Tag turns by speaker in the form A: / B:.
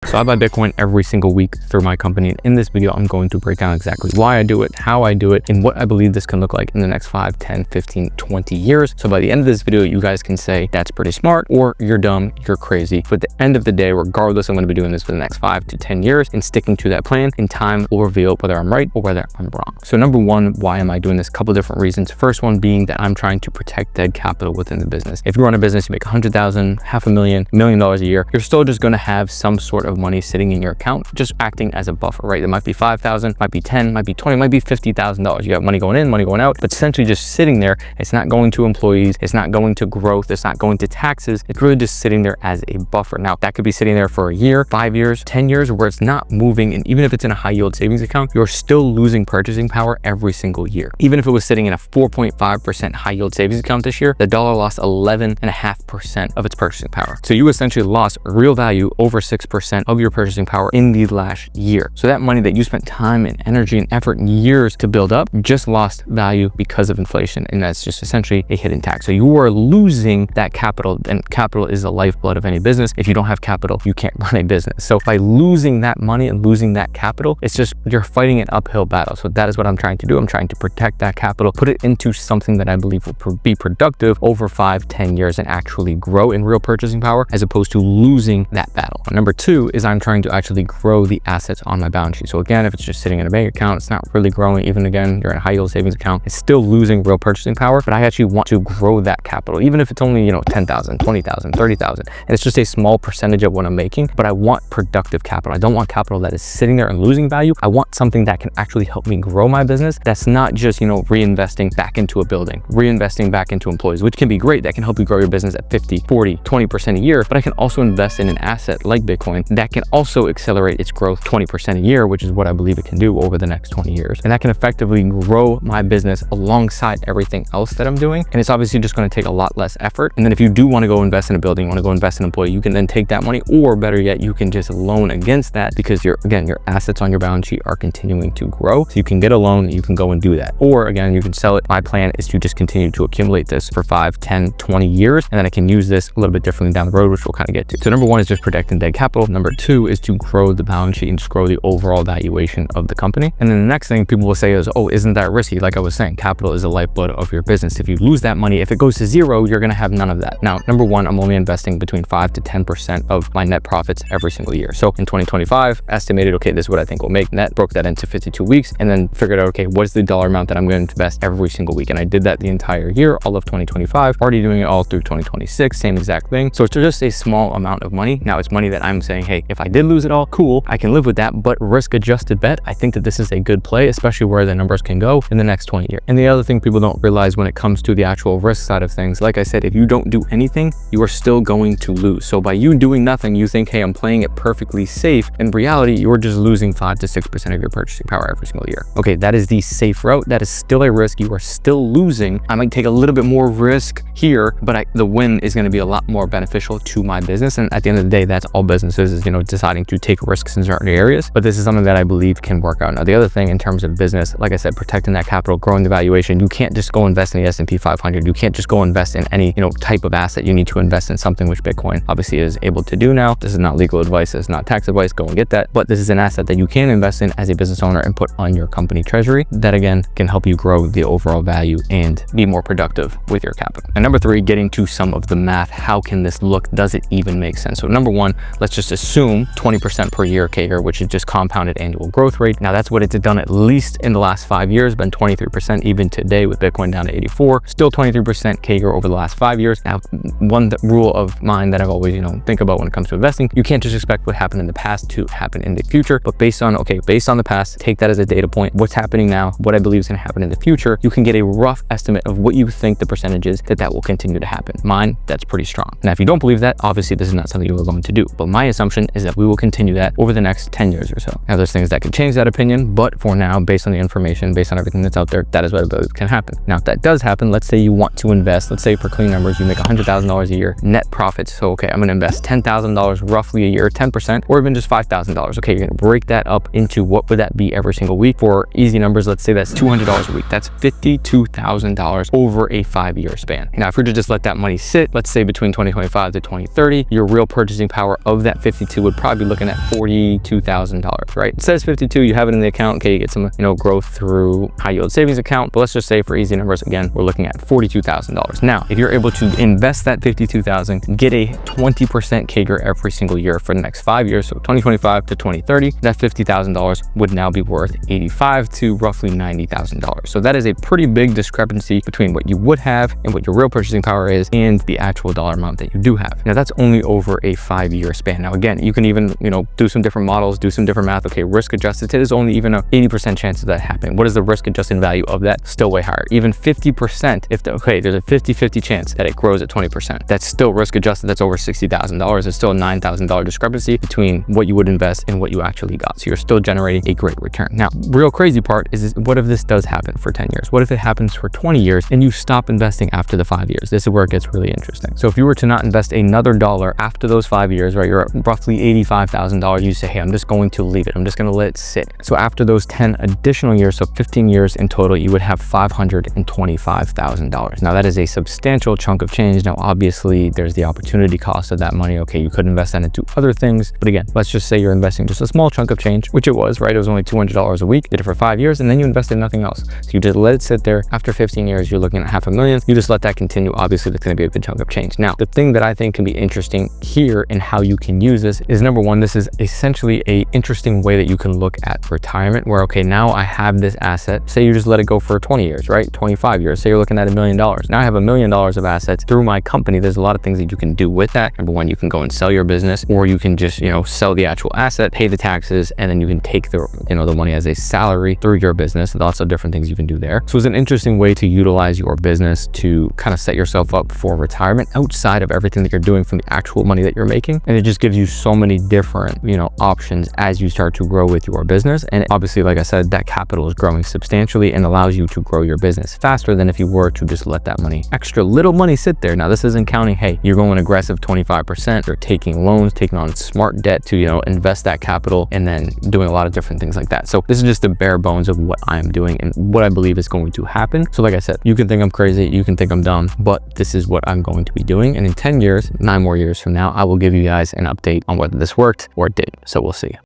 A: So I buy Bitcoin every single week through my company. And in this video, I'm going to break down exactly why I do it, how I do it, and what I believe this can look like in the next 5, 10, 15, 20 years. So by the end of this video, you guys can say that's pretty smart or you're dumb, you're crazy. But at the end of the day, regardless, I'm going to be doing this for the next 5 to 10 years and sticking to that plan, and time will reveal whether I'm right or whether I'm wrong. So number one, why am I doing this? A couple different reasons. First one being that I'm trying to protect dead capital within the business. If you run a business, you make 100,000, $500,000, $1 million a year, you're still just going to have some sort of money sitting in your account, just acting as a buffer, right? It might be 5,000, might be 10, might be 20, might be $50,000. You have money going in, money going out, but essentially just sitting there. It's not going to employees. It's not going to growth. It's not going to taxes. It's really just sitting there as a buffer. Now that could be sitting there for a year, 5 years, 10 years, where it's not moving. And even if it's in a high yield savings account, you're still losing purchasing power every single year. Even if it was sitting in a 4.5% high yield savings account this year, the dollar lost 11.5% of its purchasing power. So you essentially lost real value over 6% of your purchasing power in the last year. So that money that you spent time and energy and effort and years to build up just lost value because of inflation. And that's just essentially a hidden tax. So you are losing that capital, and capital is the lifeblood of any business. If you don't have capital, you can't run a business. So by losing that money and losing that capital, it's just, you're fighting an uphill battle. So that is what I'm trying to do. I'm trying to protect that capital, put it into something that I believe will be productive over 5, 10 years and actually grow in real purchasing power, as opposed to losing that battle. Number two is I'm trying to actually grow the assets on my balance sheet. So again, if it's just sitting in a bank account, it's not really growing. Even again, you're in a high yield savings account, it's still losing real purchasing power, but I actually want to grow that capital, even if it's only, you know, 10,000, 20,000, 30,000. And it's just a small percentage of what I'm making, but I want productive capital. I don't want capital that is sitting there and losing value. I want something that can actually help me grow my business. That's not just, you know, reinvesting back into a building, reinvesting back into employees, which can be great. That can help you grow your business at 50, 40, 20% a year, but I can also invest in an asset like Bitcoin that can also accelerate its growth 20% a year, which is what I believe it can do over the next 20 years. And that can effectively grow my business alongside everything else that I'm doing. And it's obviously just going to take a lot less effort. And then if you do want to go invest in a building, you want to go invest in an employee, you can then take that money, or better yet, you can just loan against that, because your assets on your balance sheet are continuing to grow. So you can get a loan, you can go and do that. Or again, you can sell it. My plan is to just continue to accumulate this for 5, 10, 20 years. And then I can use this a little bit differently down the road, which we'll kind of get to. So number one is just protecting dead capital. Number two is to grow the balance sheet and just grow the overall valuation of the company. And then the next thing people will say is, oh, isn't that risky? Like I was saying, capital is the lifeblood of your business. If you lose that money, if it goes to zero, you're going to have none of that. Now, number one, I'm only investing between 5 to 10% of my net profits every single year. So in 2025, estimated, okay, this is what I think we'll make net, broke that into 52 weeks, and then figured out, okay, what's the dollar amount that I'm going to invest every single week? And I did that the entire year, all of 2025, already doing it all through 2026, same exact thing. So it's just a small amount of money. Now it's money that I'm saying, hey, if I did lose it all, cool, I can live with that, but risk adjusted bet, I think that this is a good play, especially where the numbers can go in the next 20 years. And the other thing people don't realize when it comes to the actual risk side of things, like I said, if you don't do anything, you are still going to lose. So by you doing nothing, you think, hey, I'm playing it perfectly safe. In reality, you're just losing 5 to 6% of your purchasing power every single year. Okay, that is the safe route. That is still a risk. You are still losing. I might take a little bit more risk here, but the win is going to be a lot more beneficial to my business. And at the end of the day, that's all businesses is, you know, deciding to take risks in certain areas. But this is something that I believe can work out. Now, the other thing in terms of business, like I said, protecting that capital, growing the valuation, you can't just go invest in the S&P 500. You can't just go invest in any, you know, type of asset. You need to invest in something which Bitcoin obviously is able to do now. This is not legal advice. It's not tax advice. Go and get that. But this is an asset that you can invest in as a business owner and put on your company treasury. That again can help you grow the overall value and be more productive with your capital. And number three, getting to some of the math. How can this look? Does it even make sense? So number one, let's just assume 20% per year CAGR, which is just compounded annual growth rate. Now that's what it's done at least in the last 5 years, been 23%. Even today with Bitcoin down to 84, still 23% CAGR over the last 5 years. Now, one rule of mine that I've always, you know, think about when it comes to investing, you can't just expect what happened in the past to happen in the future, but based on the past, take that as a data point. What's happening now, what I believe is going to happen in the future, you can get a rough estimate of what you think the percentage is that will continue to happen. Mine, that's pretty strong. Now, if you don't believe that, obviously this is not something you are going to do, but my assumption is that we will continue that over the next 10 years or so. Now, there's things that could change that opinion, but for now, based on the information, based on everything that's out there, that is what I believe can happen. Now, if that does happen, let's say you want to invest, let's say for clean numbers, you make $100,000 a year net profits. So, okay, I'm going to invest $10,000 roughly a year, 10%, or even just $5,000. Okay, you're going to break that up into what would that be every single week? For easy numbers, let's say that's $200 a week. That's $52,000 over a 5-year span. Now, if we were to just let that money sit, let's say between 2025 to 2030, your real purchasing power of that $52,000 obviously would probably be looking at $42,000, right? It says 52, you have it in the account, okay, you get some, growth through high yield savings account, but let's just say for easy numbers, again, we're looking at $42,000. Now, if you're able to invest that 52,000, get a 20% CAGR every single year for the next 5 years, so 2025 to 2030, that $50,000 would now be worth $85,000 to roughly $90,000. So that is a pretty big discrepancy between what you would have and what your real purchasing power is and the actual dollar amount that you do have. Now, that's only over a 5-year span. Now, again, you can even, do some different models, do some different math. Okay, risk adjusted, there's only even a 80% chance of that happening. What is the risk adjusted value of that? Still way higher. Even 50%, there's a 50-50 chance that it grows at 20%. That's still risk adjusted. That's over $60,000. It's still a $9,000 discrepancy between what you would invest and what you actually got. So you're still generating a great return. Now, real crazy part is what if this does happen for 10 years? What if it happens for 20 years and you stop investing after the 5 years? This is where it gets really interesting. So if you were to not invest another dollar after those 5 years, right, you're at roughly $85,000, you say, hey, I'm just going to leave it. I'm just going to let it sit. So after those 10 additional years, so 15 years in total, you would have $525,000. Now, that is a substantial chunk of change. Now, obviously, there's the opportunity cost of that money. Okay, you could invest that into other things. But again, let's just say you're investing just a small chunk of change, which it was, right? It was only $200 a week, did it for 5 years, and then you invested in nothing else. So you just let it sit there. After 15 years, you're looking at $500,000. You just let that continue. Obviously, that's going to be a good chunk of change. Now, the thing that I think can be interesting here and how you can use this is, number one, this is essentially a interesting way that you can look at retirement where, okay, now I have this asset. Say you just let it go for 20 years, right? 25 years. Say you're looking at $1 million. Now I have $1 million of assets through my company. There's a lot of things that you can do with that. Number one, you can go and sell your business, or you can just, sell the actual asset, pay the taxes, and then you can take the, the money as a salary through your business. Lots of different things you can do there. So it's an interesting way to utilize your business to kind of set yourself up for retirement outside of everything that you're doing from the actual money that you're making. And it just gives you so many different, options as you start to grow with your business. And obviously, like I said, that capital is growing substantially and allows you to grow your business faster than if you were to just let that money, extra little money, sit there. Now, this isn't counting, hey, you're going aggressive 25%, you're taking loans, taking on smart debt to, invest that capital, and then doing a lot of different things like that. So this is just the bare bones of what I'm doing and what I believe is going to happen. So like I said, you can think I'm crazy, you can think I'm dumb, but this is what I'm going to be doing. And in 10 years, 9 more years from now, I will give you guys an update on whether this worked or it didn't. So we'll see.